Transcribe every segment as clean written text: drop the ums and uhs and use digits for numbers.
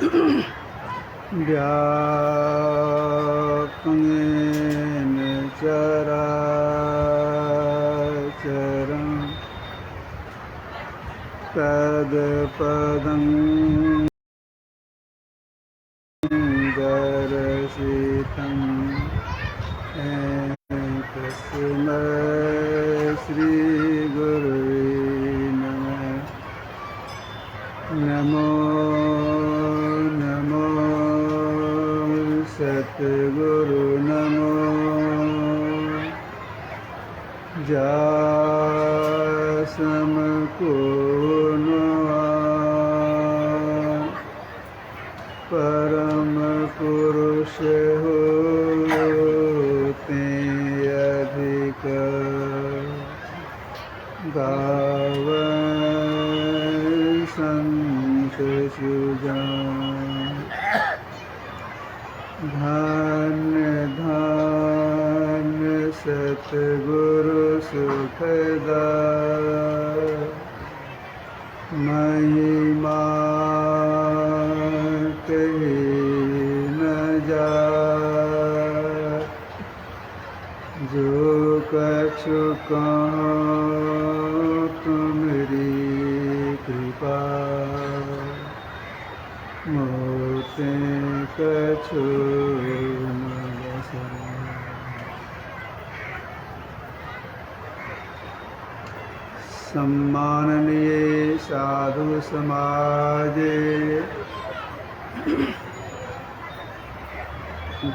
व्याप्तेन चराचरं तत्पदं दर्शितं तस्मै श्रीगुरुवे नमः। नमो नमो सद्गुरु नमो जासम को परम पुरुष होते अधिक गावै संत सुजान। धन्य धन्य सतगुरु सुखदाय महिमा कही न जाय। जो कछु कहूँ तुमरी कृपा मोते कछु न बसाय। सम्माननीय साधु समाज,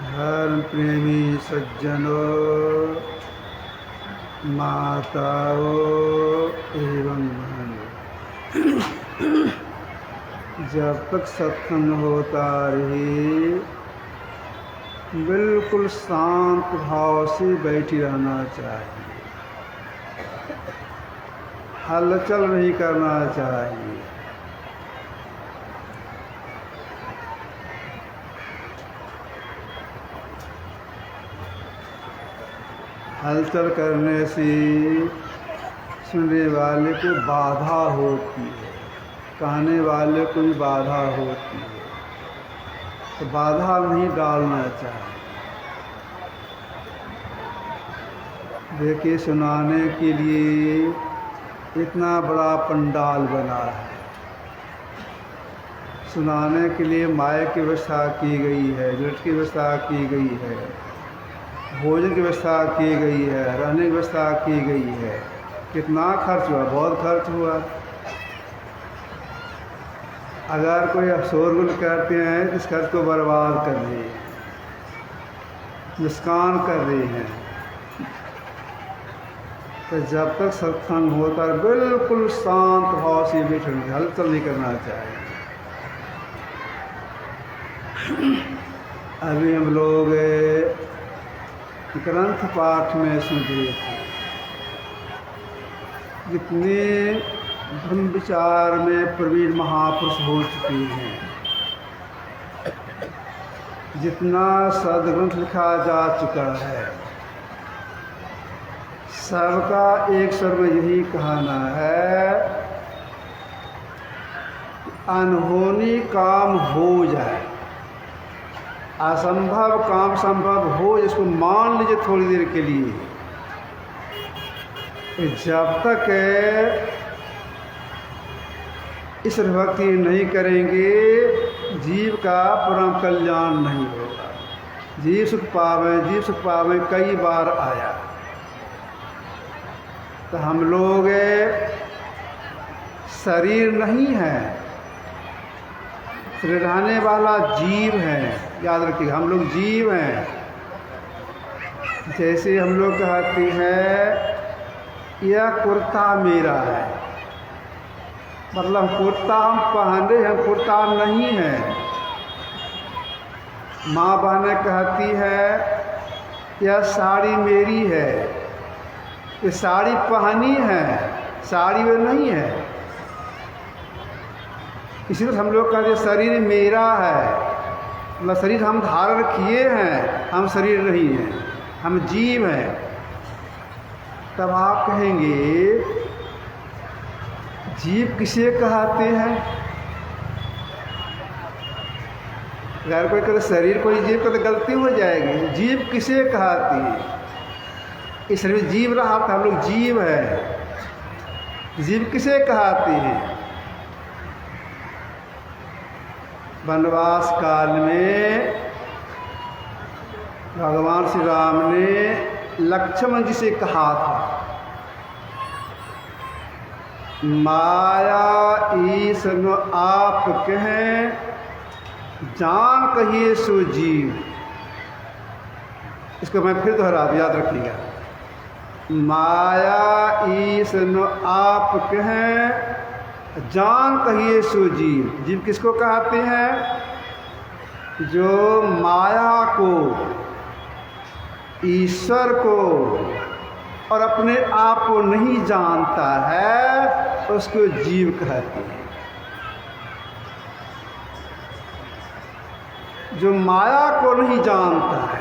धर्म प्रेमी सज्जनों, माताओं एवं बहनों, जब तक सत्संग होता रहे बिल्कुल शांत भाव से बैठी रहना चाहिए, हलचल नहीं करना चाहिए। हलचल करने से सुनने वाले को बाधा होती है, कहने वाले को भी बाधा होती है, तो बाधा नहीं डालना चाहिए। देखिए, सुनाने के लिए इतना बड़ा पंडाल बना है, सुनाने के लिए माइक की व्यवस्था की गई है, लिफ्ट की व्यवस्था की गई है, भोजन की व्यवस्था की गई है, रहने की व्यवस्था की गई है। कितना खर्च हुआ? बहुत खर्च हुआ। अगर कोई शोरगुल करते हैं तो इस खर्च को बर्बाद कर रहे हैं, नुकसान कर रहे हैं। तो जब तक सत्संग होता है बिल्कुल शांत भाव से बैठना, हलचल नहीं करना चाहिए। अभी हम लोग ग्रंथ पाठ में सुन रहे थे, जितने ब्रह्म विचार में प्रवीण महापुरुष हो चुके हैं, जितना सदग्रंथ लिखा जा चुका है, सबका एक स्वर में यही कहना है, अनहोनी काम हो जाए, असंभव काम संभव हो, इसको मान लीजिए थोड़ी देर के लिए। जब तक इस भक्ति नहीं करेंगे, जीव का परम कल्याण नहीं होगा। जीव सुख पावे कई बार आया। तो हम लोग शरीर नहीं है, रहने वाला जीव है। याद रखिए, हम लोग जीव हैं। जैसे हम लोग कहते हैं यह कुर्ता मेरा है, मतलब कुर्ता हम पहने हैं, कुर्ता नहीं है। माँ बहनें कहती है यह साड़ी मेरी है, ये साड़ी पहनी है, साड़ी वे नहीं है। इसलिए हम लोग कहते हैं शरीर मेरा है, मतलब शरीर हम धारण किए हैं, हम शरीर नहीं हैं, हम जीव हैं। तब आप कहेंगे जीव किसे कहते हैं? अगर कोई करे शरीर कोई जीव का तो गलती हो जाएगी। जीव किसे कहती है? इस शरीर में जीव रहा था, हम लोग जीव है। जीव किसे कहती है? वनवास काल में भगवान श्री राम ने लक्ष्मण जी से कहा था, माया ईस न आप कहें, जान कहिए सो जीव। इसको मैं फिर दोहरा दूं, याद रखिएगा। माया ईस न आप कहें, जान कहिए सो जीव। जीव किसको कहते हैं? जो माया को, ईश्वर को और अपने आप को नहीं जानता है, उसको जीव कहते हैं। जो माया को नहीं जानता है,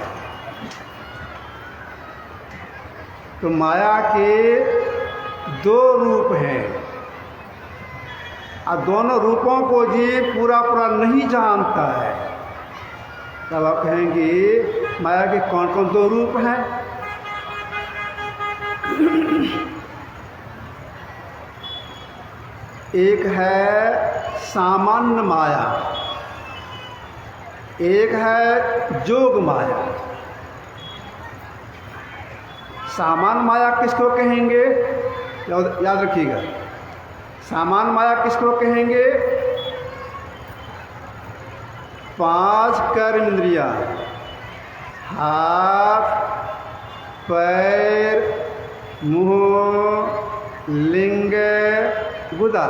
तो माया के दो रूप हैं, और दोनों रूपों को जीव पूरा पूरा नहीं जानता है। तब आप कहेंगे माया के कौन कौन दो रूप हैं? एक है सामान्य माया, एक है जोग माया। सामान्य माया किसको कहेंगे? याद रखिएगा, सामान्य माया किसको कहेंगे? 5 कर्म इंद्रियां, हाथ, पैर, मुंह, लिंग, गुदा।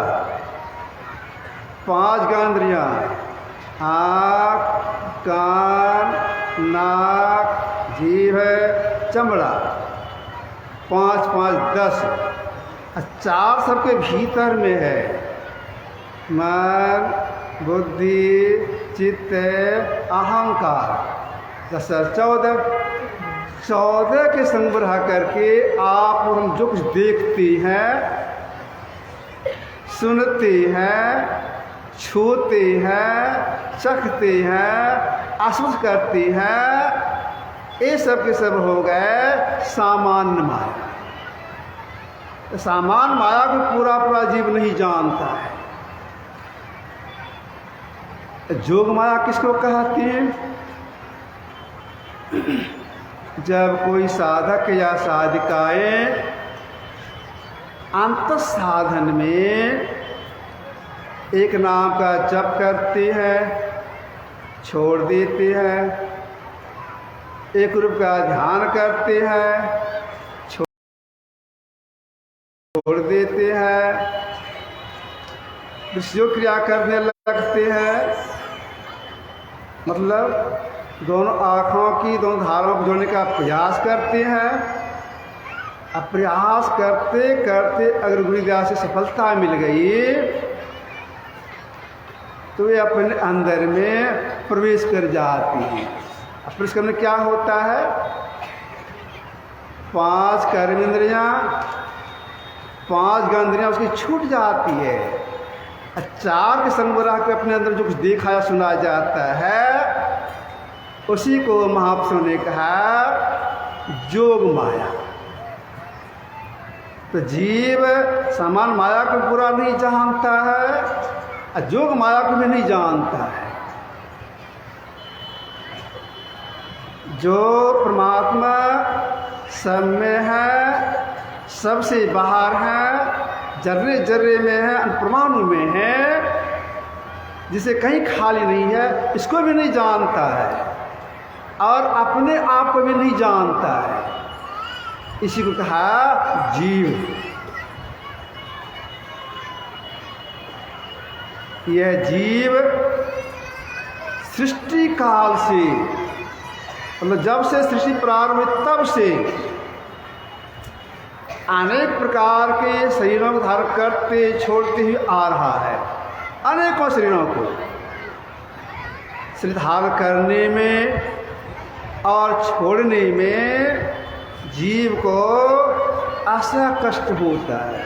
5 ज्ञानेंद्रियां, आँख, कान, नाक, जीभ, चमड़ा। 5 5 10। 4 सबके भीतर में है, मन, बुद्धि, चित्त, अहंकार। 10 14 के संग्रह करके आप और हम जो कुछ देखते हैं, सुनते हैं, छूते हैं, चखते हैं, आस्वाद करते हैं, ये सब के सब हो गए सामान्य माया। तो सामान्य माया को पूरा पूरा जीव नहीं जानता है। जोग माया किसको कहते हैं? जब कोई साधक या साधिकाएं अंत साधन में एक नाम का जप करते हैं, छोड़ देते हैं, एक रूप का ध्यान करते हैं, छोड़ देते हैं, विषयों क्रिया करने लगते हैं, मतलब दोनों आँखों की दोनों धारों को जोड़ने का प्रयास करते हैं। अब प्रयास करते करते अगर गुरुदया से सफलता मिल गई तो वे अपने अंदर में प्रवेश कर जाती हैं। अब प्रवेश करने क्या होता है? 5 कर्मेंद्रियाँ, 5 ज्ञानेंद्रियाँ उसकी छूट जाती है। 4 के संग्रह के अपने अंदर जो कुछ देखा या सुना जाता है, उसी को महापुरुषों ने कहा जोग माया। तो जीव समान माया को पूरा नहीं जानता है और जोग माया को भी नहीं जानता है। जो परमात्मा सब में है, सबसे बाहर है, जर्रे जर्रे में है, परमाणु में है, जिसे कहीं खाली नहीं है, इसको भी नहीं जानता है और अपने आप को भी नहीं जानता है। इसी को कहा जीव। यह जीव सृष्टि काल से, मतलब जब से सृष्टि प्रारंभ हुई तब से अनेक प्रकार के शरीरों को धारण करते छोड़ते हुए आ रहा है। अनेकों शरीरों को शरीर धारण करने में और छोड़ने में जीव को ऐसा कष्ट होता है।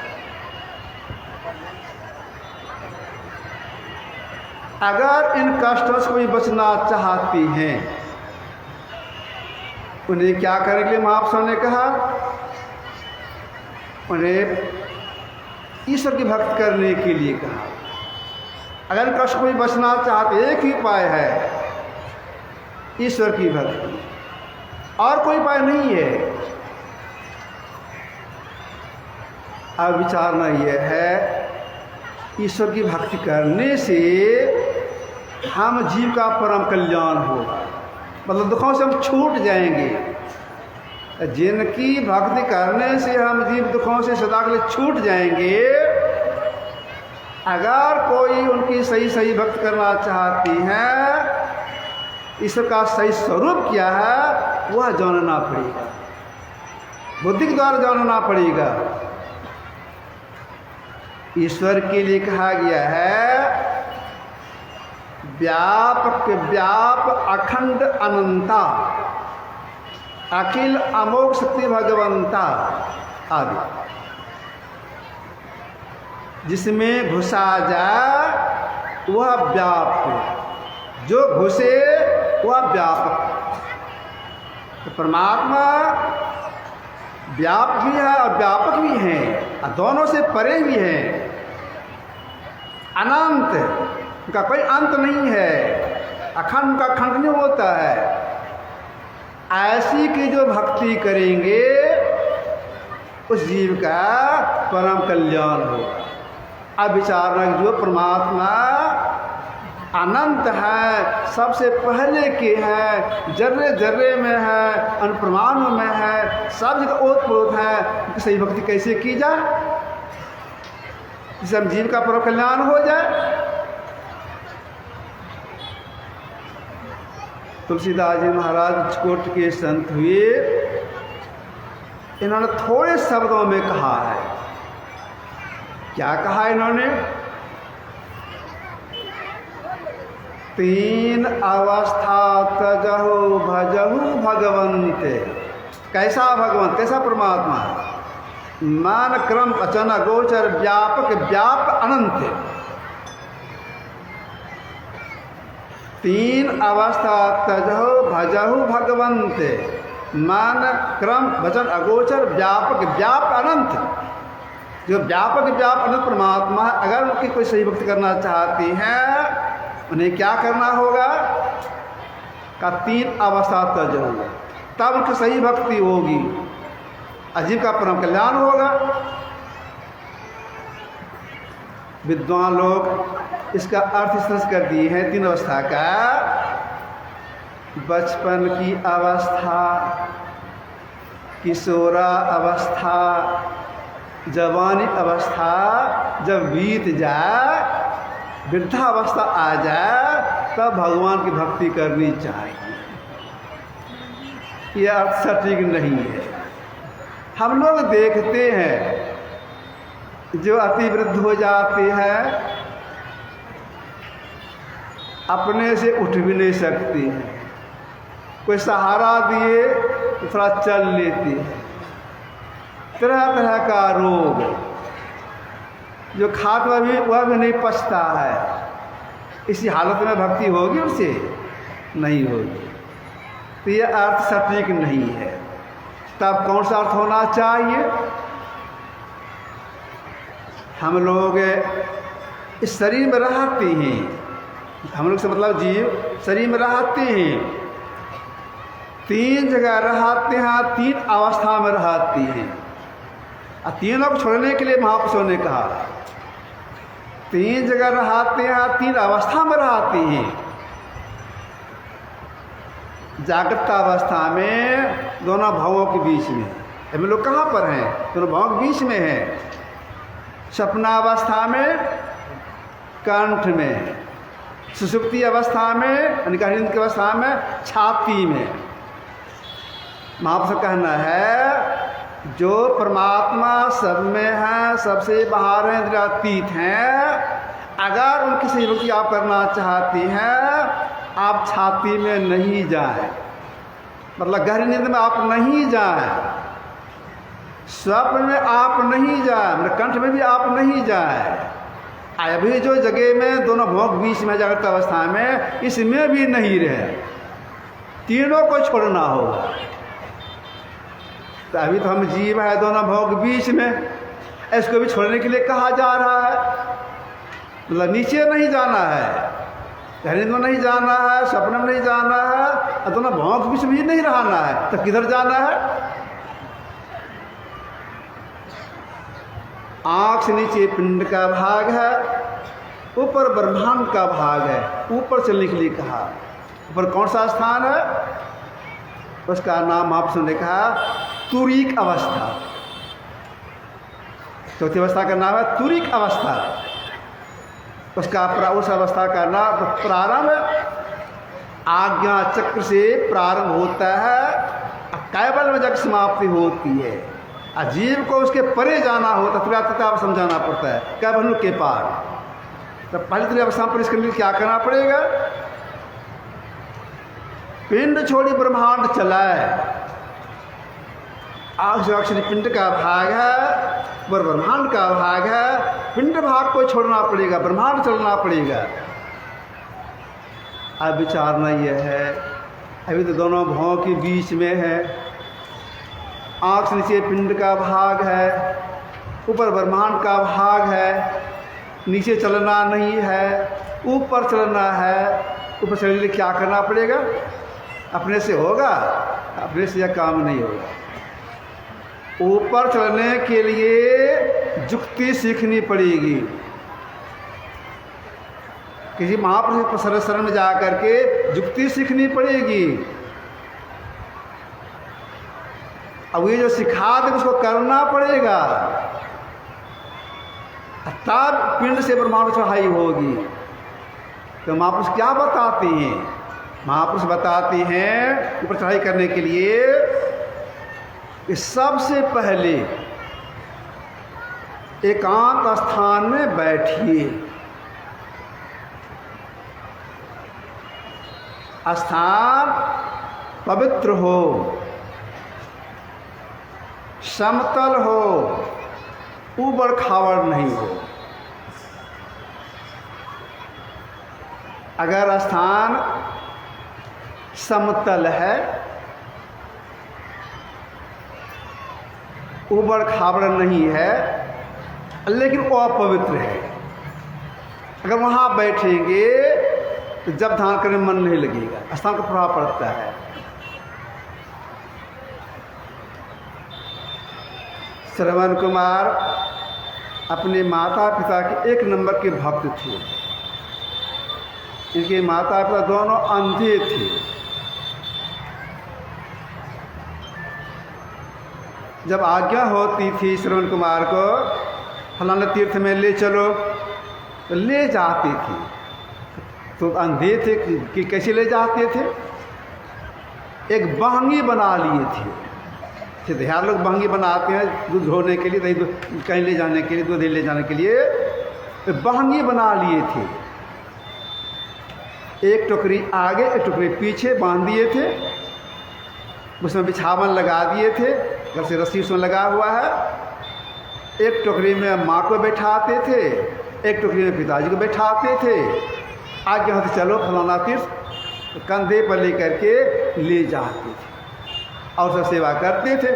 अगर इन कष्टों से कोई बचना चाहती हैं, उन्हें क्या करने के लिए महापुरुषों ने कहा? उन्हें ईश्वर की भक्ति करने के लिए कहा। अगर इन कष्ट कोई बचना चाहते, एक ही उपाय है, ईश्वर की भक्ति, और कोई उपाय नहीं है। अब विचारना यह है, ईश्वर की भक्ति करने से हम जीव का परम कल्याण होगा, मतलब दुखों से हम छूट जाएंगे। जिनकी भक्ति करने से हम जीव दुखों से सदा के लिए छूट जाएंगे, अगर कोई उनकी सही सही भक्ति करना चाहती है, ईश्वर का सही स्वरूप क्या है वह जानना पड़ेगा, बुद्धि के द्वारा जानना पड़ेगा। ईश्वर के लिए कहा गया है व्यापक व्याप अखंड अनंता, अखिल अमोघ शक्ति भगवंता आदि। जिसमें घुसा जाए वह व्यापक, जो घुसे वह व्यापक। तो परमात्मा व्यापक भी है और व्यापक भी है, और दोनों से परे भी है। अनंत, उनका कोई अंत नहीं है, अखंड का खंड नहीं होता है। ऐसी की जो भक्ति करेंगे उस जीव का परम कल्याण होगा। अब विचारना, जो परमात्मा अनंत है, सबसे पहले के है, जर्रे जर्रे में है, अनुप्रमाण में है, सब जगह ओतप्रोत है, सही भक्ति कैसे की जाए जिससे हम जीव का परम कल्याण हो जाए? तुलसीदास जी महाराज उच्चकोट के संत हुए, इन्होंने थोड़े शब्दों में कहा है। क्या कहा इन्होंने? तीन अवस्था तजहु भजहु भगवंते। कैसा भगवंत, कैसा परमात्मा? मान क्रम अचन गोचर व्यापक व्याप अनंत। तीन अवस्था तजहु भजहु भगवंते, मान क्रम वचन अगोचर व्यापक व्याप अनंत। जो व्यापक व्याप अनंत परमात्मा है, अगर उनकी कोई सही भक्ति करना चाहती हैं, उन्हें क्या करना होगा? का तीन अवस्था तजहु, तब उनकी सही भक्ति होगी, अजीब का परम कल्याण होगा। विद्वान लोग इसका अर्थ इस तरह से कर दिए हैं तीन अवस्था का। बचपन की अवस्था, किशोरा अवस्था, जवानी अवस्था जब बीत जाए, वृद्धावस्था आ जाए, तब भगवान की भक्ति करनी चाहिए। यह अर्थ सटीक नहीं है। हम लोग देखते हैं जो अति वृद्ध हो जाते हैं, अपने से उठ भी नहीं सकती हैं, कोई सहारा दिए तो थोड़ा चल लेती है। तरह तरह का रोग, जो खाता भी वह भी नहीं पचता है। इसी हालत में भक्ति होगी उसे? नहीं होगी। तो यह अर्थ सटीक नहीं है। तब कौन सा अर्थ होना चाहिए? हम लोग इस शरीर में रहते हैं, हम लोग से मतलब जीव शरीर में रहते हैं, तीन जगह रहते हैं, तीन अवस्था में रहती हैं। और तीनों को छोड़ने के लिए महापुरुषों ने कहा, तीन जगह रहते हैं, तीन अवस्था में रहते हैं। जागृत अवस्था में दोनों भावों के बीच में, हम लोग कहाँ पर हैं? दोनों भावों के बीच में हैं। स्वप्नावस्था में कंठ में, सुषुप्ति अवस्था में यानी नींद की अवस्था में छाती में। महापुरुष कहना है जो परमात्मा सब में है, सबसे बाहर हैं, इंद्रियातीत हैं, अगर उनकी सही भक्ति आप करना चाहती हैं, आप छाती में नहीं जाएं, मतलब गहरी नींद में आप नहीं जाएं, स्वप्न में आप नहीं जाएं, मतलब कंठ में भी आप नहीं जाएं, अभी जो जगह में दोनों भोग बीच में जागृत अवस्था में, इसमें भी नहीं रहे, तीनों को छोड़ना होगा। तो अभी तो हम जीव है दोनों भोग बीच में, इसको भी छोड़ने के लिए कहा जा रहा है। मतलब नीचे नहीं जाना है, नींद में नहीं जाना है, सपने में नहीं जाना है, दोनों भोग बीच में ही नहीं रहना है, तो किधर जाना है? आँख से नीचे पिंड का भाग है, ऊपर ब्रह्मांड का भाग है, ऊपर चलने के लिए कहा। ऊपर कौन सा स्थान है? उसका नाम आपने कहा तुरीक अवस्था। चौथी अवस्था का नाम है तुरीक अवस्था। उसका उस अवस्था का नाम प्रारंभ आज्ञा चक्र से प्रारंभ होता है, कैवल में जब समाप्ति होती है। अजीब को उसके परे जाना होता, त्रियात्रिता समझाना पड़ता है, कैवल के पार। तो पहले त्रिया अवस्था पर इसके लिए क्या करना पड़ेगा? पिंड छोड़ी ब्रह्मांड चलाए। अक्षर पिंड का भाग है, वह ब्रह्मांड का भाग है। पिंड भाग को छोड़ना पड़ेगा, ब्रह्मांड चलना पड़ेगा। अब विचारना यह है, अभी तो दोनों भवों के बीच में है। आँख से नीचे पिंड का भाग है, ऊपर ब्रह्मांड का भाग है। नीचे चलना नहीं है, ऊपर चलना है। ऊपर चलने के लिए क्या करना पड़ेगा? अपने से होगा? अपने से यह काम नहीं होगा। ऊपर चलने के लिए जुक्ति सीखनी पड़ेगी। किसी महापुरुष के शरण में जा करके जुक्ति सीखनी पड़ेगी। अब ये जो सिखा दे उसको करना पड़ेगा, तब पिंड से ब्रह्मांड चढ़ाई होगी। तो महापुरुष क्या बताते हैं? महापुरुष बताते हैं ऊपर चढ़ाई करने के लिए कि सबसे पहले एकांत स्थान में बैठिए। स्थान पवित्र हो, समतल हो, ऊबड़ खाबड़ नहीं हो। अगर स्थान समतल है, ऊबड़ खाबड़ नहीं है, लेकिन वो अपवित्र है, अगर वहाँ बैठेंगे तो जब ध्यान करने में मन नहीं लगेगा, स्थान का प्रभाव पड़ता है। श्रवण कुमार अपने माता पिता के एक नंबर के भक्त थे। इनके माता पिता दोनों अंधे थे। जब आज्ञा होती थी श्रवण कुमार को फलाना तीर्थ में ले चलो, तो ले जाते थे। तो अंधे थे कि कैसे ले जाते थे? एक बहंगी बना लिए थे। सिद्धार लोग बहंगी बनाते हैं दूध ढोने के लिए, कहीं ले जाने के लिए, दूध ले जाने के लिए, तो बहंगी बना लिए थे। एक टोकरी आगे, एक टोकरी पीछे बांध दिए थे। उसमें बिछावन लगा दिए थे, घर से रस्सी उसमें लगा हुआ है। एक टोकरी में माँ को बैठाते थे, एक टोकरी में पिताजी को बैठाते थे। आगे यहाँ से चलो फलाना तीर्थ, तो कंधे पर ले करके ले जाते थे और सब सेवा करते थे।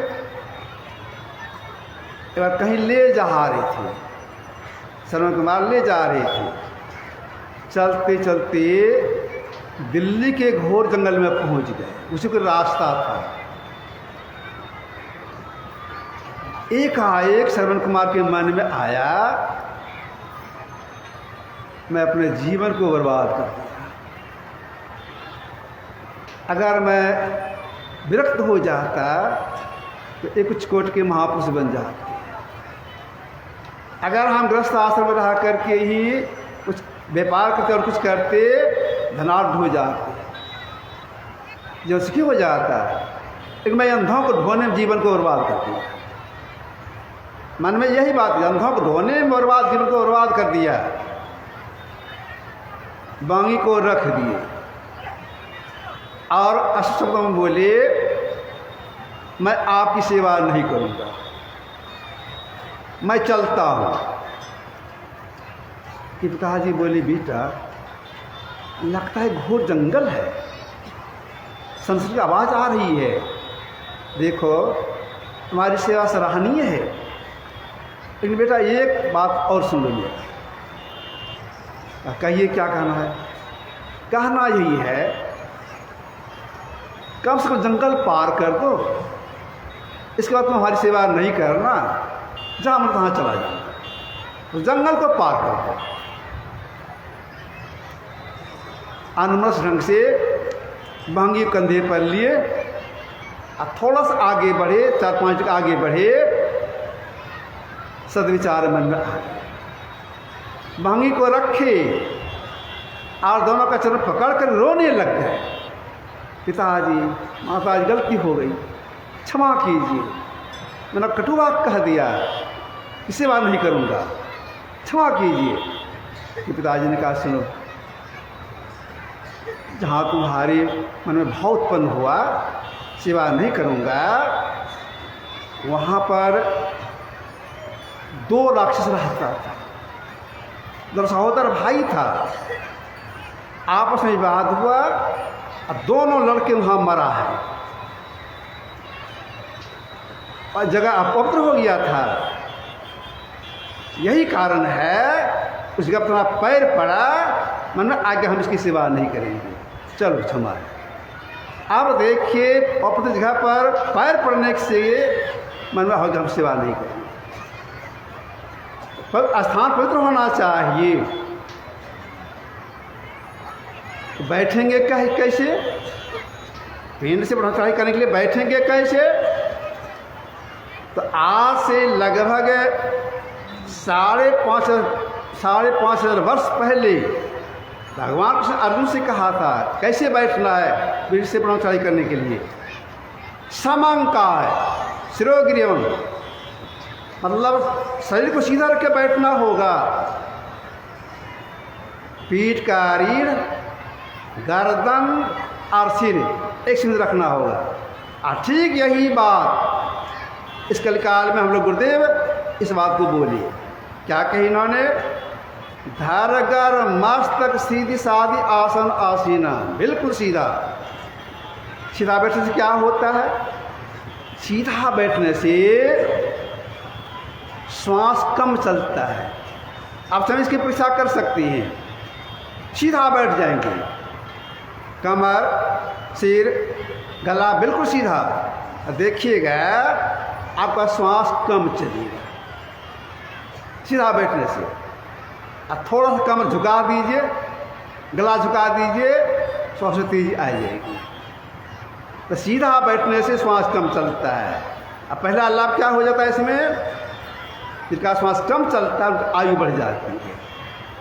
एक बार कहीं ले जा रहे थे, श्रवण कुमार ले जा रहे थे। चलते चलते दिल्ली के घोर जंगल में पहुंच गए। उसी को रास्ता था। एकाएक श्रवण कुमार के मन में आया, मैं अपने जीवन को बर्बाद कर दिया। अगर मैं विरक्त हो जाता तो एक कुछ कोट के महापुरुष बन जाते। अगर हम गृहस्थ आश्रम में रह करके ही कुछ व्यापार करते और कुछ करते, धनाढ़ हो जाते, जो सुखी हो जाता। लेकिन मैं अंधों को धोने में जीवन को बर्बाद कर दिया। मन में यही बात है, अंधों को धोने में बर्बाद, जीवन को बर्बाद कर दिया। बांगी को रख दिए और अष्ट शब्दों में बोले, मैं आपकी सेवा नहीं करूँगा, मैं चलता हूँ। कि पिताजी बोले, बेटा लगता है घोर जंगल है, संस्कृत की आवाज़ आ रही है, देखो तुम्हारी सेवा सराहनीय है, लेकिन बेटा एक बात और सुन लो मेरा। कहिए क्या कहना है? कहना यही है, कम से कम जंगल पार कर दो, इसके बाद तुम हमारी सेवा नहीं करना, जहाँ मैं तहाँ चला जाऊँगा। तो जंगल को पार कर दो। अनुमस ढंग से महंगी कंधे पर लिए और थोड़ा सा आगे बढ़े, 4-5 आगे बढ़े, सदविचार मन में आ गए, महंगी को रखे और दोनों का चरण पकड़ कर रोने लग गए। पिताजी माताजी गलती हो गई, क्षमा कीजिए, मैंने कटु बात कह दिया, इसे बात नहीं करूँगा, क्षमा कीजिए। कि पिताजी ने कहा, सुनो, जहाँ तुम्हारे मन में भाव उत्पन्न हुआ सेवा नहीं करूँगा, वहाँ पर 2 राक्षस रहता था, 2 सहोदर भाई था, आपस में विवाद हुआ और दोनों लड़के वहाँ मरा है और जगह अपवित्र हो गया था। यही कारण है उस जगह अपना पैर पड़ा, मन में आगे हम इसकी सेवा नहीं करेंगे, चलो क्षमा है। अब देखिए अपवित्र जगह पर पैर पड़ने से मन में हम सेवा नहीं करेंगे, पर स्थान पवित्र होना चाहिए। तो बैठेंगे कैसे? पिंड से ब्रह्मचारी करने के लिए बैठेंगे कैसे? तो आज से लगभग 5,500 वर्ष पहले भगवान कृष्ण अर्जुन से कहा था कैसे बैठना है पिंड से ब्रह्मचारी करने के लिए। समंकाय शिरोगिरियम, मतलब शरीर को सीधा रख के बैठना होगा, पीठ का रीढ़, गर्दन और सिर एक सिंध रखना होगा। और ठीक यही बात इस कलिकाल में हम लोग गुरुदेव इस बात को बोली। क्या कही इन्होंने? धरगर मस्तक सीधी साधी आसन आसीना, बिल्कुल सीधा। सीधा बैठने से क्या होता है? सीधा बैठने से श्वास कम चलता है। आप स्वयं इसकी परीक्षा कर सकती हैं। सीधा बैठ जाएंगे, कमर, सिर, गला बिल्कुल सीधा, देखिएगा आपका श्वास कम चलेगा सीधा बैठने से। और थोड़ा सा कमर झुका दीजिए, गला झुका दीजिए, श्वास तेजी आ जाएगी। तो सीधा बैठने से श्वास कम चलता है। अब पहला लाभ क्या हो जाता है इसमें? जिनका श्वास कम चलता है आयु बढ़ जाती है।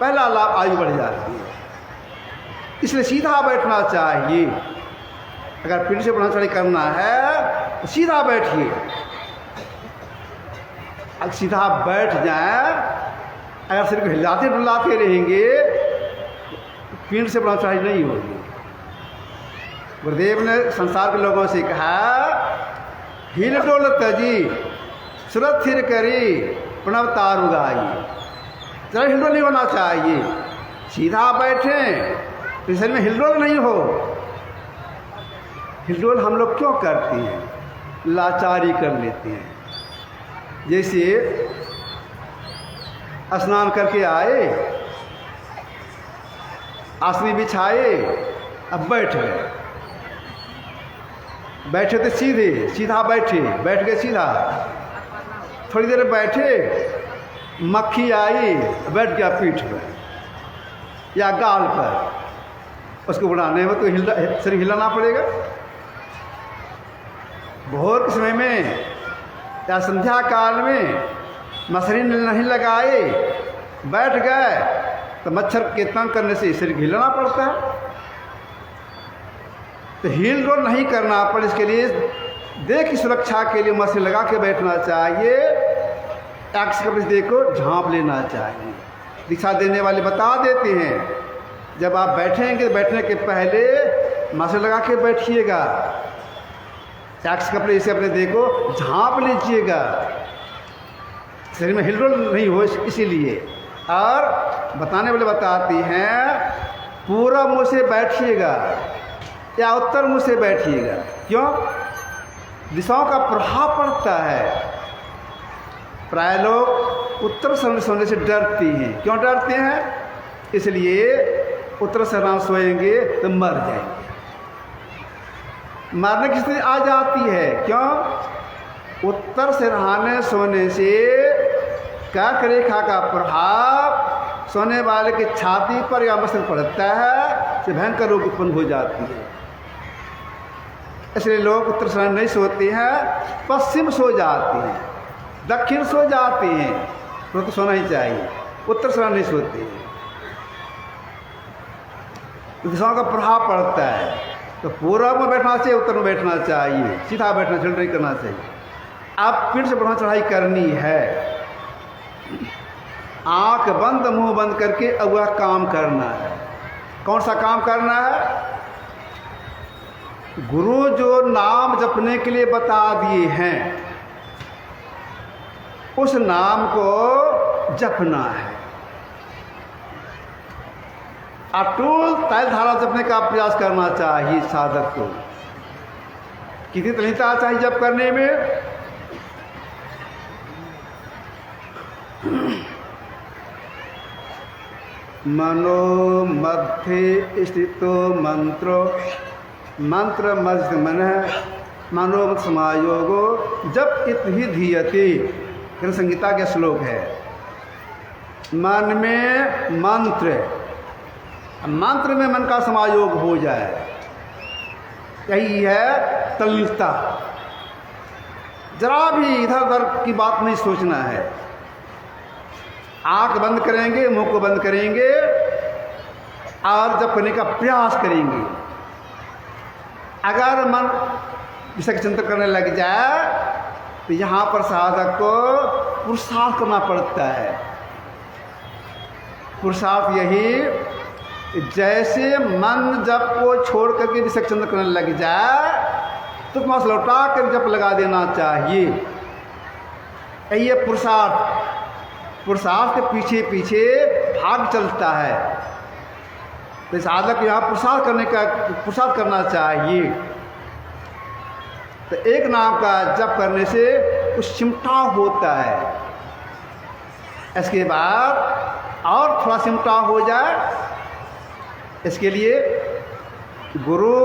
पहला लाभ आयु बढ़ जाती है, इसलिए सीधा बैठना चाहिए। अगर पीठ से ब्रह्मचारी करना है तो सीधा बैठिए। अगर सीधा बैठ जाए, अगर सिर को हिलाते डुलाते रहेंगे पीठ से ब्रह्मचारी नहीं होगी। गुरुदेव ने संसार के लोगों से कहा, हिल डोल तजी सुरत थिर करी प्रणव तारु गाई। जरा हिलडोल नहीं होना चाहिए, सीधा बैठें तो शरीर में हिलडोल नहीं हो। हिलडोल हम लोग क्यों करते हैं? लाचारी कर लेते हैं। जैसे स्नान करके आए, आसनी बिछाए, अब बैठ गए, बैठे तो सीधा बैठे, बैठ गए सीधा। थोड़ी देर बैठे, मक्खी आई, बैठ गया पीठ पर या गाल पर, उसको उड़ाने में तो शरीर हिलाना पड़ेगा। भोर के समय में या संध्या काल में मछली नहीं लगाए, बैठ गए तो मच्छर के तंग करने से शरीर हिलाना पड़ता है। तो हिल डोल नहीं करना पड़े, इसके लिए देह की सुरक्षा के लिए मछली लगा के बैठना चाहिए। एक्स कपड़े देह को झाँप लेना चाहिए। दिशा देने वाले बता देते हैं, जब आप बैठेंगे बैठने के पहले मछली लगा के बैठिएगा। एक्स कपड़े से अपने देह को झाँप लीजिएगा, शरीर में हिलडोल नहीं हो इसीलिए। और बताने वाले बताती हैं पूरब मुँह से बैठिएगा या उत्तर मुँह से बैठिएगा। क्यों? दिशाओं का प्रभाव पड़ता है। प्राय लोग उत्तर सोने से डरती हैं। क्यों डरते हैं? इसलिए उत्तर सरना सोएंगे तो मर जाएंगे, मरने की स्थिति आ जाती है। क्यों? उत्तर सिरहाने सोने से कर्क रेखा का प्रभाव सोने वाले की छाती पर या मस्तक पड़ता है, से भयंकर रोग उत्पन्न हो जाती है। इसलिए लोग उत्तर सिरहाने नहीं सोते हैं, पश्चिम सो जाते हैं, दक्षिण सो जाते हैं। तो सोना ही चाहिए, उत्तर सिरहाने नहीं सोते हैं। दिशाओं का प्रभाव पड़ता है। तो पूर्व में बैठना चाहिए, उत्तर में बैठना चाहिए, सीधा बैठना चाहिए, नहीं करना चाहिए। अब पीठ से बढ़ा चढ़ाई करनी है, आंख बंद मुंह बंद करके अब वह काम करना है। कौन सा काम करना है? गुरु जो नाम जपने के लिए बता दिए हैं उस नाम को जपना है। अटूल तैल धारा जपने का प्रयास करना चाहिए साधक को। कितनी तलीनता चाहिए जप करने में? मनो मध्य स्थितो मंत्रो मंत्र मध्य मन मनोमत समायोगो जप इत ही धीयते। कृष्ण संगीता का श्लोक है। मन में मंत्र, मंत्र में मन का समायोग हो जाए, यही है तल्लीनता। जरा भी इधर उधर की बात नहीं सोचना है। आंख बंद करेंगे, मुंह को बंद करेंगे और जप करने का प्रयास करेंगे। अगर मन विषय चिंतन करने लग जाए तो यहाँ पर साधक को पुरुषार्थ करना पड़ता है। पुरुषार्थ यही, जैसे मन जप को छोड़ करके विषय चिंतन करने लग जाए तो तुम्हारा लौटा कर जप लगा देना चाहिए। यही पुरुषार्थ। पुरुषार्थ के पीछे पीछे भाग चलता है। तो साधक यहाँ पुरुषार्थ करना चाहिए। तो एक नाम का जप करने से कुछ सिमटाव होता है। इसके बाद और थोड़ा सिमटाव हो जाए, इसके लिए गुरु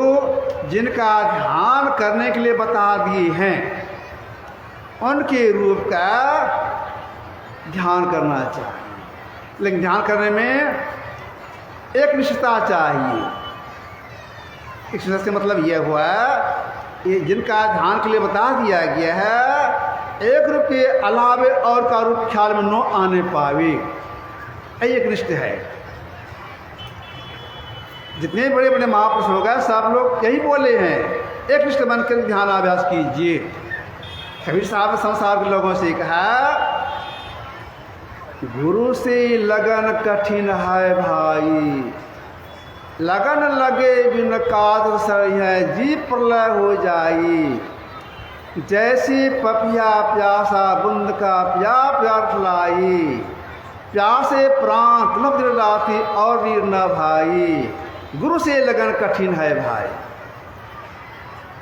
जिनका ध्यान करने के लिए बता दिए हैं उनके रूप का ध्यान करना चाहिए। लेकिन ध्यान करने में एक निष्ठता चाहिए। एक निष्ठता से मतलब यह हुआ ये जिनका ध्यान के लिए बता दिया गया है, एक रूप के अलावे और का रूप ख्याल में न आने पावे, एक निष्ठ है। जितने बड़े बड़े महापुरुष हो गए सब लोग यही बोले हैं, एक निष्ठ बनकर ध्यान अभ्यास कीजिए। कबीर साहब ने संसार के लोगों से कहा, गुरु से लगन कठिन है भाई, लगन लगे बिन कादर सर है जी प्रलय हो जाई। जैसे पपिया प्यासा बुंद का प्यार फलाई, प्यासे प्राण तलब दिल लाती और वीर न भाई। गुरु से लगन कठिन है भाई।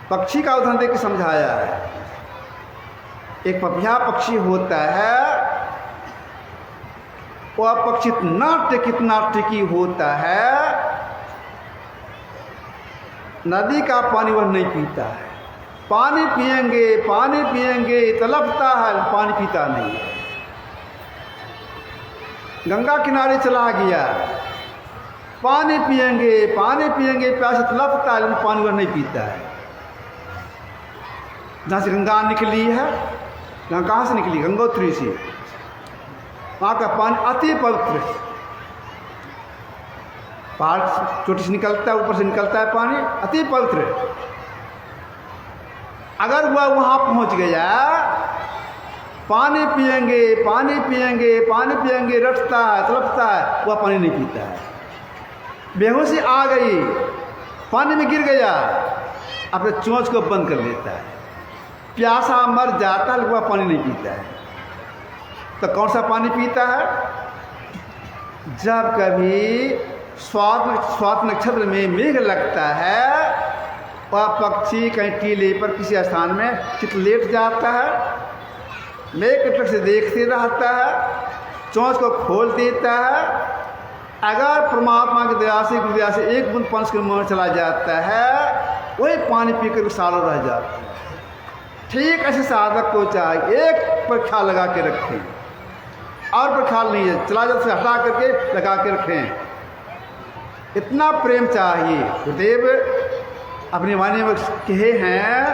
पक्षी का उदाहरण देकर समझाया है। एक पपिया पक्षी होता है, वह पक्षी कितना टिकी होता है, नदी का पानी वह नहीं पीता है। पानी पिएंगे तड़पता है, पानी पीता नहीं है। गंगा किनारे चला गया, पानी पिएंगे प्यास तड़पता है, लेकिन पानी वह नहीं पीता है। जहाँ से गंगा निकली है, कहाँ से निकली? गंगोत्री से। वहाँ का पानी अति पवित्र है। पहाड़ चोटी से निकलता है, ऊपर से निकलता है पानी, अति पवित्र है। अगर वह वहाँ पहुँच गया, पानी पिएंगे रटता है, तड़पता है, वह पानी नहीं पीता है। बेहोशी आ गई, पानी में गिर गया, अपने चोंच को बंद कर लेता है। प्यासा मर जाता है, वह पानी नहीं पीता है। तो कौन सा पानी पीता है? जब कभी स्वात नक्षत्र में मेघ लगता है, वह पक्षी कहीं टीले पर किसी स्थान में चितलेट जाता है, मेघ के टक से देखते रहता है, चोंच को खोल देता है। अगर परमात्मा की दया से एक बूंद पानी के मुँह में चला जाता है, वही पानी पीकर सालों रह जाता है। ठीक ऐसे साधक को चाहिए एक पर ख्याल लगा के रखें, और पर ख्याल नहीं है, चला जाता से हटा करके लगा के रखें। इतना प्रेम चाहिए। गुरुदेव अपनी वाणी में कहे हैं,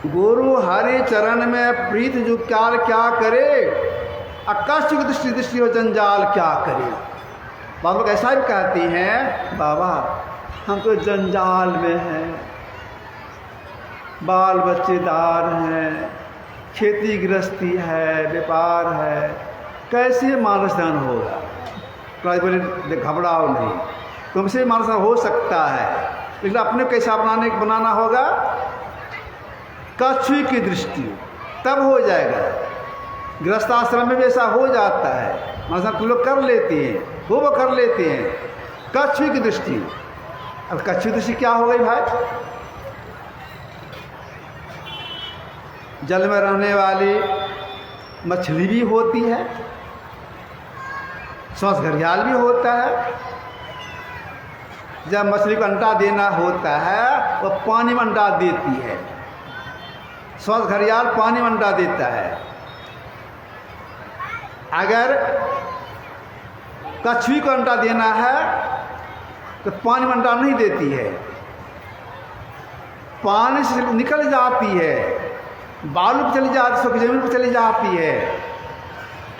गुरु हरि चरण में प्रीत जो क्या करे, आकाश की दृष्टि हो जंजाल क्या करे। बाबा लोग ऐसा भी कहती हैं, बाबा हम तो जंजाल में हैं, बाल बच्चेदार हैं, खेती गृहस्थी है, व्यापार है, कैसे मानस धन होगा। तो बोले घबराओ नहीं, तुमसे मानस धन हो सकता है, लेकिन अपने कैसा बनाना होगा, कछुई की दृष्टि, तब हो जाएगा। गृहस्थाश्रम में भी ऐसा हो जाता है, मानस धन लोग कर लेते हैं, वो कर लेते हैं, कछुई की दृष्टि। अब कछुई दृष्टि क्या हो गई भाई? जल में रहने वाली मछली भी होती है, सांस घड़ियाल भी होता है। जब मछली को अंडा देना होता है, वह पानी में अंडा देती है। सांस घड़ियाल पानी में अंडा देता है। अगर कछुई को अंडा देना है तो पानी में अंडा नहीं देती है, पानी से निकल जाती है, बालू पर चली जाती, सूखी जमीन पर चली जाती है,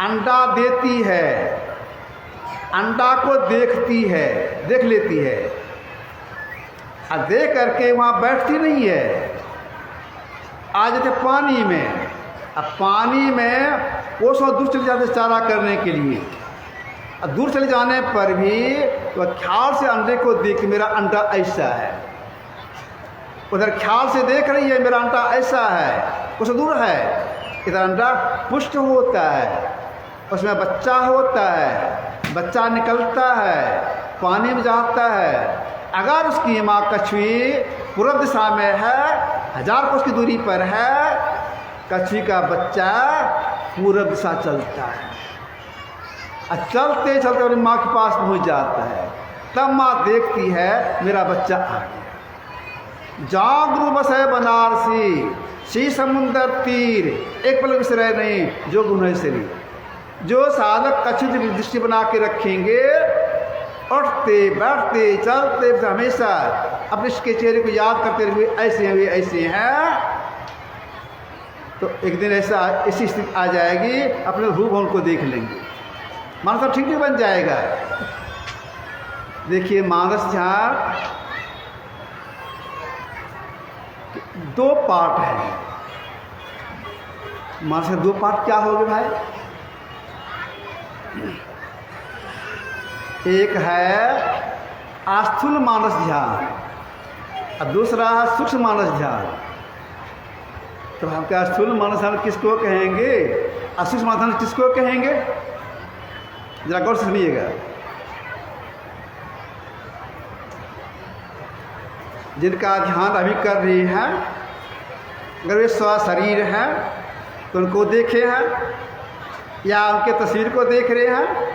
अंडा देती है, अंडा को देखती है, देख लेती है, और देख करके वहाँ बैठती नहीं है, आ जाते पानी में। अब पानी में वो सब दूर चले जाते चारा करने के लिए। अब दूर चले जाने पर भी तो ख्याल से अंडे को देख, मेरा अंडा ऐसा है, उधर ख्याल से देख रही है, मेरा अंडा ऐसा है, कुछ दूर है, इधर अंडा पुष्ट होता है, उसमें बच्चा होता है, बच्चा निकलता है, पानी में जाता है। अगर उसकी माँ कछुई पूर्व दिशा में है, 1000 कोस की दूरी पर है, कछुई का बच्चा पूर्व दिशा चलता है, और चलते चलते अपनी माँ के पास पहुँच जाता है। तब माँ देखती है, मेरा बच्चा आ गया। जागरू बसे बनारसी, सी समुंदर तीर, एक पल विसरे नहीं जो गुण शरीर। जो साधक कछुई की दृष्टि बना के रखेंगे, उठते बैठते चलते हमेशा अपने इसके चेहरे को याद करते हुए ऐसे हैं, तो एक दिन ऐसी स्थिति आ जाएगी, अपने रूप उनको देख लेंगे, मानस सब ठीक नहीं बन जाएगा। देखिए मानस ध्यान 2 पार्ट है। मानस के 2 पार्ट क्या हो गए भाई? एक है आस्थूल मानस ध्यान, और दूसरा है सूक्ष्म मानस ध्यान। तो हम क्या स्थूल मानस ध्यान किसको कहेंगे, और सूक्ष्म मानस ध्यान किसको कहेंगे? जरा गौर से सुनिएगा। जिनका ध्यान अभी कर रही हैं, अगर वे शरीर हैं तो उनको देखे हैं, या उनके तस्वीर को देख रहे हैं।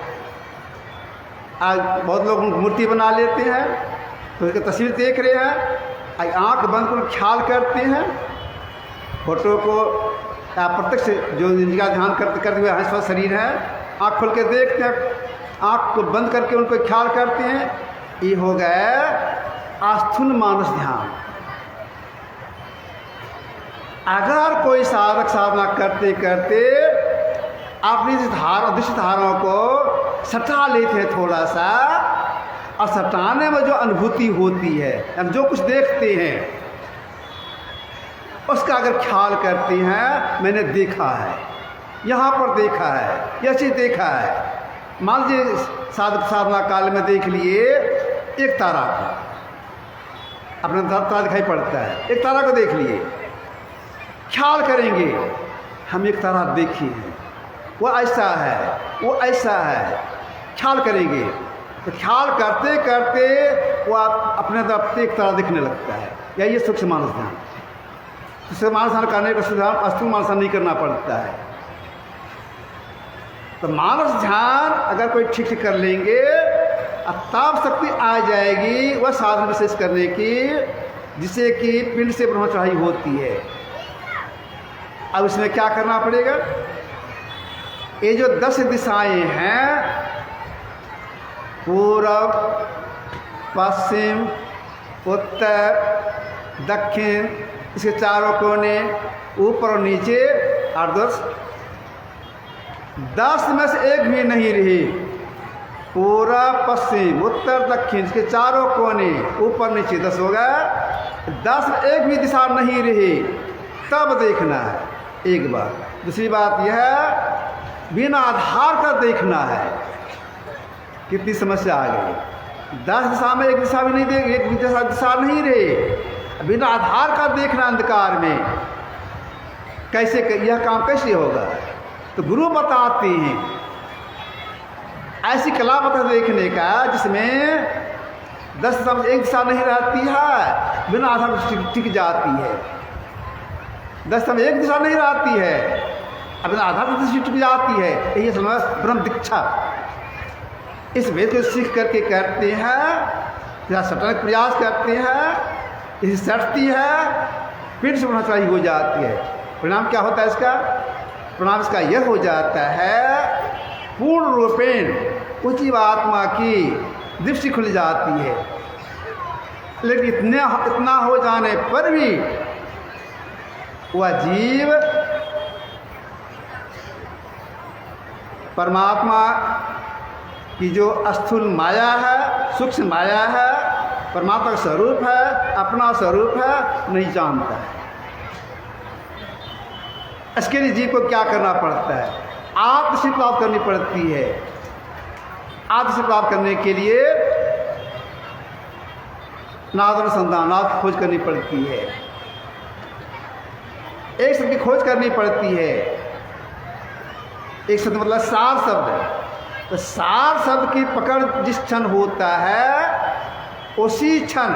आज बहुत लोग मूर्ति बना लेते हैं, तो उसकी तस्वीर देख रहे हैं, आँख बंद कर ख्याल करते हैं, फोटो को या प्रत्यक्ष जो जिनका ध्यान करते हुए हंस शरीर है, आँख खोल के देखते हैं, आँख को बंद करके उनको ख्याल करते हैं। ये हो गया आस्थूल मानस ध्यान। अगर कोई साधक साधना करते करते अपनी दृश्य धाराओं को सटा लेते हैं थोड़ा सा, और सटाने में जो अनुभूति होती है, यानी जो कुछ देखते हैं उसका अगर ख्याल करते हैं, मैंने देखा है, यहाँ पर देखा है, यह चीज़ देखा है। मान लीजिए साधक साधना काल में देख लिए एक तारा को, अपना तारा दिखाई पड़ता है, एक तारा को देख लिए, ख्याल करेंगे हम एक तारा देखे हैं, वो ऐसा है, वो ऐसा है, ख्याल करेंगे तो ख्याल करते करते वो आप अपने तरफ एक तरह दिखने लगता है। या ये सूक्ष्म मानस ध्यान। सूक्ष्म मानस ध्यान करने का स्थूल मानस ध्यान नहीं करना पड़ता है। तो मानस ध्यान अगर कोई ठीक से कर लेंगे तब शक्ति आ जाएगी वह साधन विशेष करने की, जिसे कि पिंड से ब्रह्म चढ़ाई होती है। अब इसमें क्या करना पड़ेगा? ये जो 10 दिशाएं हैं, पूर्व, पश्चिम, उत्तर, दक्षिण, इसके चारों कोने, ऊपर और नीचे, और 10 में से एक भी नहीं रही। पूर्व, पश्चिम, उत्तर, दक्षिण, इसके चारों कोने, ऊपर नीचे 10 हो गया। 10 में एक भी दिशा नहीं रही, तब देखना है एक बार। दूसरी बात यह है, बिना आधार का देखना है। कितनी समस्या आ गई। 10 दिशा में एक दिशा भी नहीं देख, एक दिशा नहीं रहे, बिना आधार का देखना अंधकार में। कैसे यह काम कैसे होगा? तो गुरु बताते हैं ऐसी कला बता देखने का जिसमें 10 दिशा में एक दिशा नहीं रहती है, बिना आधार टिक जाती है। 10 दिशा में एक दिशा नहीं रहती है, बिना आधार टिक जाती है। यही समझ ब्रह्म दीक्षा। इस वेद को सीख करके करते हैं, या सटने का प्रयास करते हैं, इसे सटती है, फिर से ब्रह्म चढ़ाई हो जाती है। परिणाम क्या होता है इसका? परिणाम इसका यह हो जाता है, पूर्ण रूपेण उस जीवात्मा की दृष्टि खुल जाती है। लेकिन इतना हो जाने पर भी वह जीव परमात्मा की जो स्थूल माया है, सूक्ष्म माया है, परमात्मा का स्वरूप है, अपना स्वरूप है, नहीं जानता है। इसके लिए जीव को क्या करना पड़ता है? आत्मसिद्धि प्राप्त करनी पड़ती है। आत्मसिद्धि प्राप्त करने के लिए नादानुसंधान खोज करनी पड़ती है। एक शब्द की खोज करनी पड़ती है। एक शब्द मतलब सार शब्द है। तो सार शब्द की पकड़ जिस क्षण होता है, उसी क्षण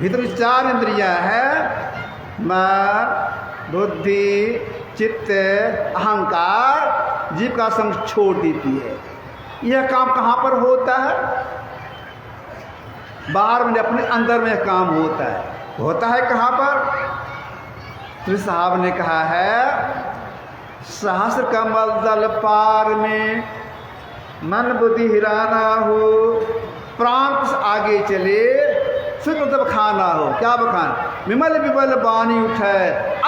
भीतर 4 इंद्रियां हैं, मन, बुद्धि, चित्त, अहंकार, जीव का संग छोड़ देती है। यह काम कहाँ पर होता है? बाहर में, अपने अंदर में यह काम होता है। होता है कहाँ पर? श्री साहब ने कहा है, सहस्र कमल दल पार में मन बुद्धि हिराना हो, प्राण से आगे चले, सुख तब खाना हो। क्या बखान? विमल विमल बानी उठे,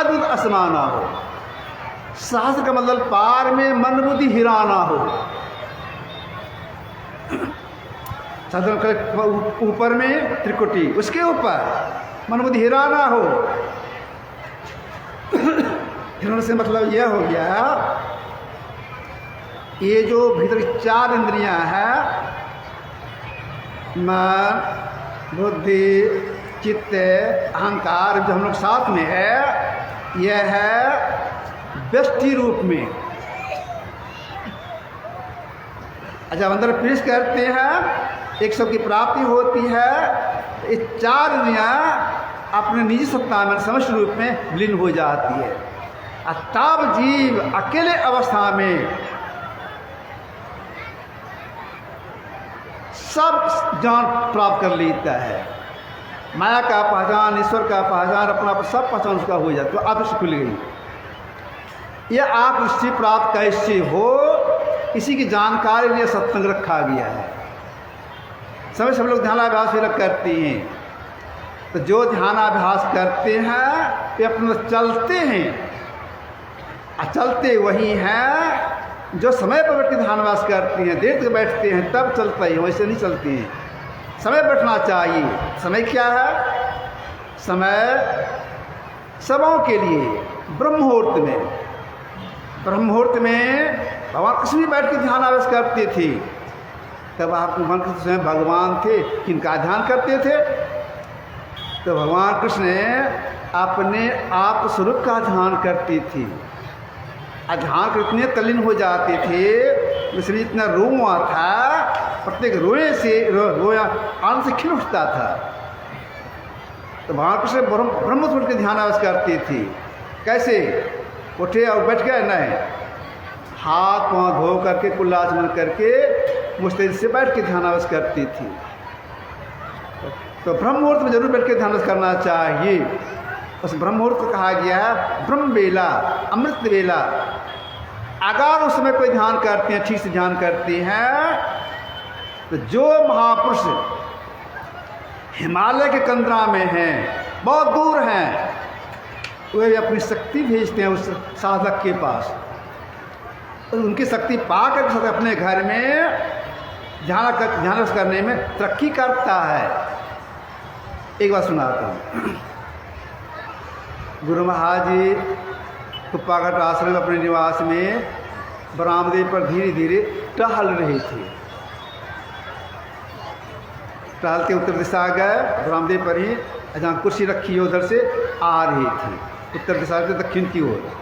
अद्भुत असमाना हो। सहस्र कमल दल पार में मन बुद्धि हिराना हो। ऊपर में त्रिकुटी, उसके ऊपर मन बुद्धि हिराना हो। हिरण से मतलब यह हो गया, ये जो भीतर 4 इंद्रियां हैं, मन, बुद्धि, चित्त, अहंकार, जो हम लोग साथ में है, यह है व्यष्टि रूप में। जब अंदर प्रवेश करते हैं, एक सब की प्राप्ति होती है। ये 4 इंद्रियां अपने निजी सत्ता में समष्टि रूप में विलीन हो जाती है। तब जीव अकेले अवस्था में सब ज्ञान प्राप्त कर लेता है। माया का पहचान, ईश्वर का पहचान, अपना सब पहचान उसका हो जाता है। तो आदृष्टि खुल गई। यह आत्मदृष्टि प्राप्त कैसे हो, इसी की जानकारी लिए सत्संग रखा गया है। सब लोग ध्यानाभ्यास भी करते हैं। तो जो ध्यानाभ्यास करते हैं वे अपने चलते हैं, चलते वही हैं जो समय पर बैठ के ध्यानाभ्यास करते हैं। देर तक बैठते हैं तब चलते हैं, वैसे नहीं चलते हैं। समय बैठना चाहिए। समय क्या है? समय सबों के लिए ब्रह्म मुहूर्त में, ब्रह्म मुहूर्त में भगवान कृष्ण भी बैठ के ध्यानाभ्यास करते थे। तब आप भगवान कृष्ण स्वयं भगवान थे, किनका ध्यान करते थे? तो भगवान कृष्ण अपने आप स्वरूप का ध्यान करते थे। ध्यान कर इतने तल्लीन हो जाते थे, उसमें इतना रोआ था, प्रत्येक रोए से रोया आनंद से खिल उठता था। तो भगवान कृष्ण ब्रह्म उठ के ध्यान आवास करती थी। कैसे? उठे और बैठ गए नहीं, हाथ पाँव धो करके कुल्लाचमन करके मुस्तैद से बैठ के ध्यान आवास करती थी। तो ब्रह्म मुहूर्त में जरूर बैठ के ध्यान आवास करना चाहिए। उस ब्रह्म मुहूर्त को कहा गया है ब्रह्म बेला, अमृत बेला। अगर उस समय कोई ध्यान करते हैं, ठीक से ध्यान करती हैं, तो जो महापुरुष हिमालय के कंदरा में हैं, बहुत दूर हैं, वे भी अपनी शक्ति भेजते हैं उस साधक के पास। तो उनकी शक्ति पाकर अपने घर में ध्यान करने में तरक्की करता है। एक बात सुनाता हूँ। गुरु महाराज जी कुप्पाघाट आश्रम में अपने निवास में बरामदे पर धीरे धीरे टहल रहे थे। टहलते उत्तर दिशा गए, बरामदे पर ही जहाँ कुर्सी रखी है उधर से आ रही थी, उत्तर दिशा से दक्षिण की ओर।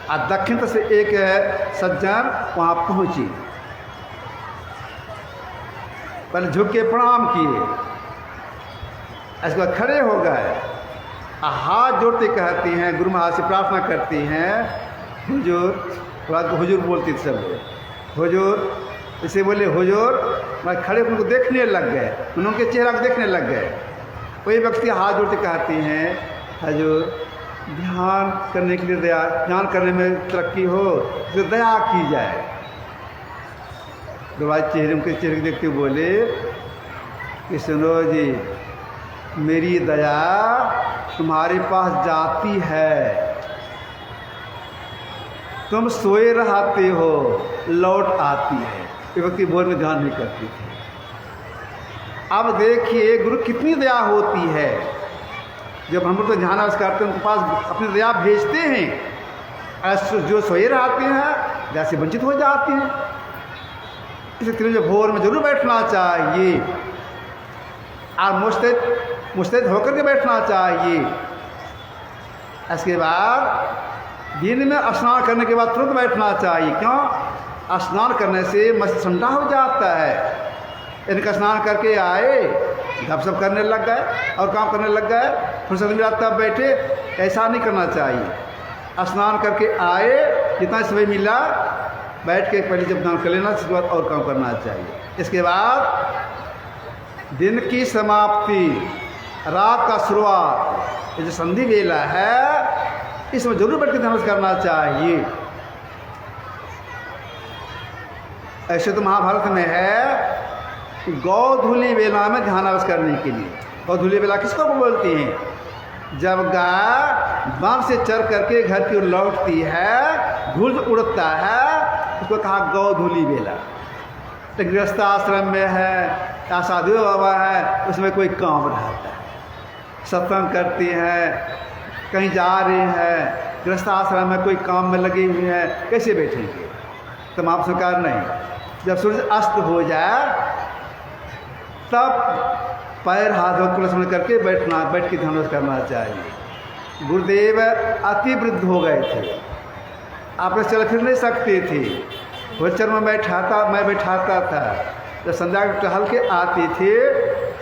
और दक्षिण से एक सज्जन वहाँ पहुँची, पहले झुक के प्रणाम किए, इसके बाद खड़े हो गए, हाथ जोड़ते कहती हैं, गुरु महाराज से प्रार्थना करती हैं, हुजूर, थोड़ा हुजूर बोलती थी सब लोग, हुजूर, इसे बोले हुजूर। मैं खड़े उनको देखने लग गए, उनके चेहरा को देखने लग गए। कोई व्यक्ति हाथ जोड़ते कहती हैं, हुजूर, ध्यान करने के लिए दया, ध्यान करने में तरक्की हो तो दया की जाए। गुरु महाराज उनके चेहरे को देखते बोले कि सुनो जी, मेरी दया तुम्हारे पास जाती है, तुम सोए रहते हो, लौट आती है। ये व्यक्ति बोल में ध्यान नहीं करती थी। अब देखिए गुरु कितनी दया होती है। जब हम लोग तो ध्यान करते हैं, उनके पास अपनी दया भेजते हैं, जो सोए रहते हैं दया से वंचित हो जाते हैं। इसे तीनों भोर में जरूर बैठना चाहिए और मुस्तैद होकर के बैठना चाहिए। इसके बाद दिन में स्नान करने के बाद तुरंत बैठना चाहिए। क्यों? स्नान करने से मस्त ठंडा हो जाता है। इनका स्नान करके आए, गपशप करने लग गए और काम करने लग गए, फुर्सत मिला तब बैठे, ऐसा नहीं करना चाहिए। स्नान करके आए, जितना समय मिला बैठ के पहले जब स्नान कर लेना, उसके बाद और काम करना चाहिए। इसके बाद दिन की समाप्ति, रात का शुरुआत, ये जो संधि वेला है, इसमें जरूर बैठ के ध्यान करना चाहिए। ऐसे तो महाभारत में है कि गौधूली वेला में ध्यानाभ्यास करने के लिए। गौधूली वेला किसको बोलती हैं? जब गाय वन से चर करके घर की ओर लौटती है, धूल उड़ता है, उसको कहा गौधूली वेला। तो गृहस्थ आश्रम में है या साधु बाबा है, उसमें कोई काम रहता है, सत्संग करती हैं, कहीं जा रहे हैं, गृहस्थ आश्रम में कोई काम में लगे हुए हैं, कैसे बैठेंगे? तमाम सरकार नहीं। जब सूर्य अस्त हो जाए तब पैर हाथ और कुलस्मरण करके बैठ के ध्यान करना चाहिए। गुरुदेव अति वृद्ध हो गए थे, आप चल फिर नहीं सकते थे। व्हीलचेयर में मैं बैठाता था। जब संध्या टहल के आते थे,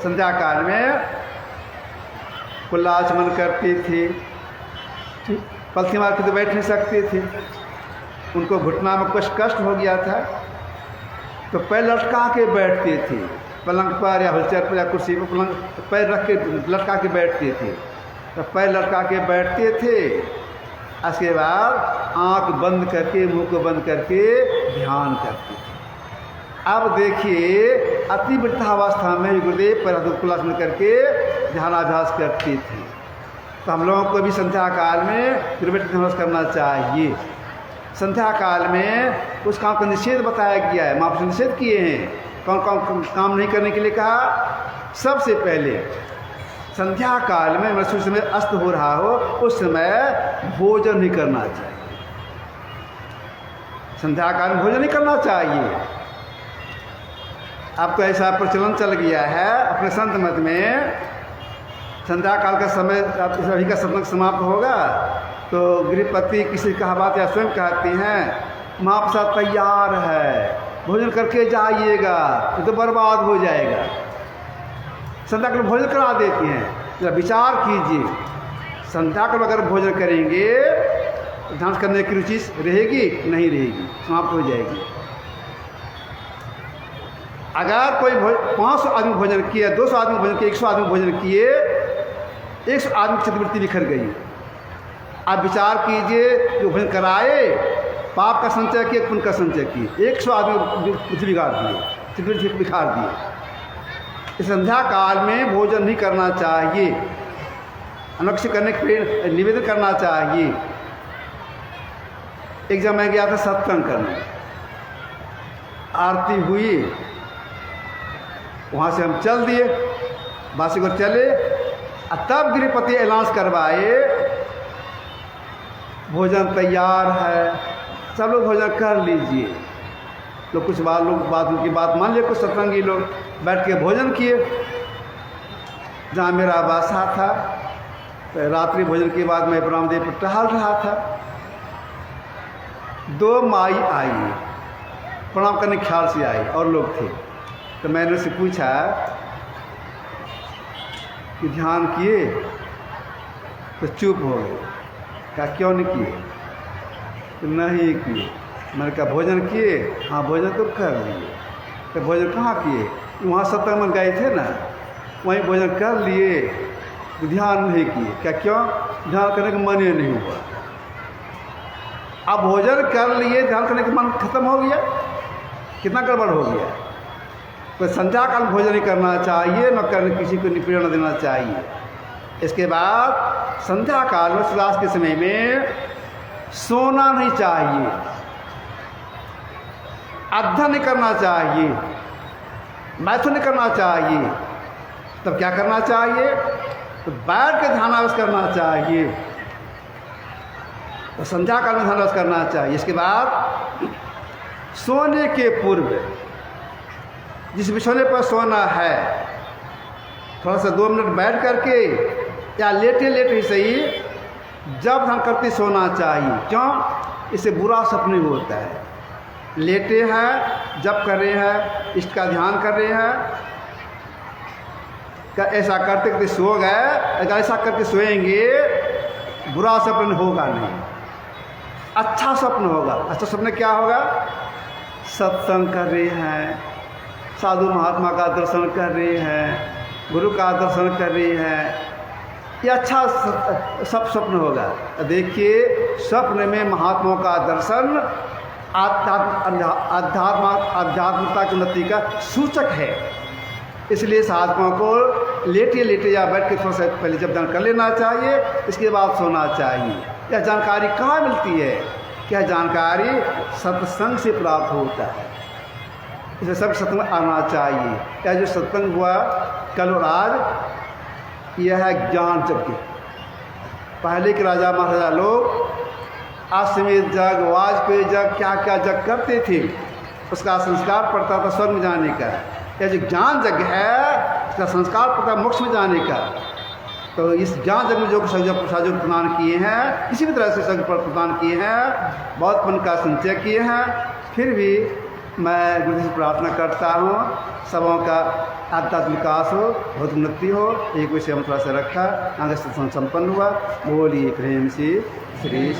संध्या काल में कुल्लाचमन करते थे, पलथी मार के तो बैठ नहीं सकते थे, उनको घुटना में कुछ कष्ट हो गया था, तो पैर लटका के बैठते थे, पलंग पर या व्हीलचेयर पर या कुर्सी पर पलंग पैर रख के लटका के बैठते थे। तो पैर लटका के बैठते थे, इसके बाद आँख बंद करके, मुंह को बंद करके ध्यान करते थे। अब देखिए अति वृद्धावस्था में गुरुदेव पैर कुल्लाचमन करके ध्यानाभ्यास करते थे। तो हम लोगों को भी संध्या काल में ध्यानाभ्यास करना चाहिए। संध्या काल में उस काम का निषेध बताया गया है, महापुरुष निषेध किए हैं। कौन कौन काम नहीं करने के लिए कहा? सबसे पहले संध्या काल में सूर्य समय अस्त हो रहा हो, उस समय भोजन नहीं करना चाहिए। संध्या काल में भोजन नहीं करना चाहिए। आपको ऐसा प्रचलन चल गया है अपने संत मत में, संध्या काल का समय अभी का सत्संग समाप्त होगा, तो गृहपति किसी कहावत या स्वयं कहती हैं महाप्रसाद तैयार है, भोजन करके जाइएगा, ये तो बर्बाद हो जाएगा। संध्या काल भोजन करा देती हैं। जरा विचार कीजिए, संध्या काल अगर भोजन करेंगे तो ध्यान करने की रुचि रहेगी? नहीं रहेगी, समाप्त हो जाएगी। अगर कोई 500 आदमी भोजन किए, 200 आदमी भोजन किए, 100 आदमी भोजन किए, 100 आदमी की चित्रवृत्ति बिखर गई। आप विचार कीजिए, जो भोजन कराए पाप का संचय किए, पुण्य का संचय किए, 100 आदमी पृथ्वी बिगाड़ दिए, चित्रवृत्ति बिखार दिए। इस संध्या काल में भोजन नहीं करना चाहिए, अनुष्ठान करने के निवेदन करना चाहिए। एक जब मैं गया था सत्संग करने, आरती हुई, वहाँ से हम चल दिए, बासीगढ़ चले, तब गृहपति ऐलान करवाए भोजन तैयार है, सब लोग भोजन कर लीजिए। लोग कुछ बात उनकी बात मान लिए, कुछ सत्संगी लोग बैठ के भोजन किए। जहाँ मेरा वासा था, तो रात्रि भोजन के बाद मैं ब्रह्मदेव पर टहल रहा था। 2 माई आई, प्रणाम करने ख्याल से आई, और लोग थे। तो मैंने उससे पूछा कि ध्यान किए? तो चुप हो गए। क्या क्यों नहीं किए? तो नहीं किए। मैंने कहा भोजन किए? हाँ भोजन तो कर लिए। तो भोजन कहाँ किए? वहाँ सत्संग में गए थे ना, वहीं भोजन कर लिए, तो ध्यान नहीं किए। क्या क्यों? ध्यान करने का मन ही नहीं हुआ। अब भोजन कर लिए, ध्यान करने का मन खत्म हो गया, कितना गड़बड़ हो गया। तो संध्या काल भोजन नहीं करना चाहिए, न करने किसी को निपीड़न देना चाहिए। इसके बाद संध्या काल में सूर्यास्त के समय में सोना नहीं चाहिए, अध्ययन नहीं करना चाहिए, मैथुन नहीं करना चाहिए। तब क्या करना चाहिए? तो बैठ के ध्यानाभ्यास करना चाहिए, तो संध्या काल में ध्यानाभ्यास करना चाहिए। इसके बाद सोने के पूर्व जिस बिछौने पर सोना है, थोड़ा सा 2 मिनट बैठ करके या लेटे लेटे ही सही, जब ध्यान करते सोना चाहिए। क्यों? इससे बुरा सपने होता है। लेटे हैं, जप कर रहे हैं, इष्ट का ध्यान कर रहे हैं, क्या ऐसा करते करते सो गए? अगर ऐसा करके सोएंगे बुरा सपन होगा नहीं, अच्छा स्वप्न होगा। अच्छा स्वप्न क्या होगा? सत्संग कर रहे हैं, साधु महात्मा का दर्शन कर रहे हैं, गुरु का दर्शन कर रहे हैं, ये अच्छा सब स्वप्न होगा। देखिए स्वप्न में महात्माओं का दर्शन आध्यात्मिकता की उन्नति का सूचक है। इसलिए साधकों को लेटे लेटे या बैठ के थोड़ा सा पहले जब ध्यान कर लेना चाहिए, इसके बाद सोना चाहिए। यह जानकारी कहाँ मिलती है? क्या जानकारी सत्संग से प्राप्त होता है। इसे सब सत्संग में आना चाहिए। यह जो सत्संग हुआ कल और आज, यह है ज्ञान यज्ञ। पहले के राजा महाराजा लोग अश्वमेध यज्ञ, वाजपेयी यज्ञ, क्या क्या यज्ञ करते थे, उसका संस्कार पड़ता था स्वर्ग में जाने का। यह जो ज्ञान यज्ञ है, इसका संस्कार पड़ता है मोक्ष में जाने का। तो इस ज्ञान यज्ञ में जो प्रसाद प्रदान किए हैं, किसी भी तरह से प्रदान किए हैं, बहुत पुण्य का संचय किए हैं। फिर भी मैं गुरु से प्रार्थना करता हूँ सबों का आध्यात्मिक विकास हो, बहुत उन्नति हो। एक विषय हम थोड़ा सा रखा, आगे संपन्न हुआ। बोलिए प्रेम से श्री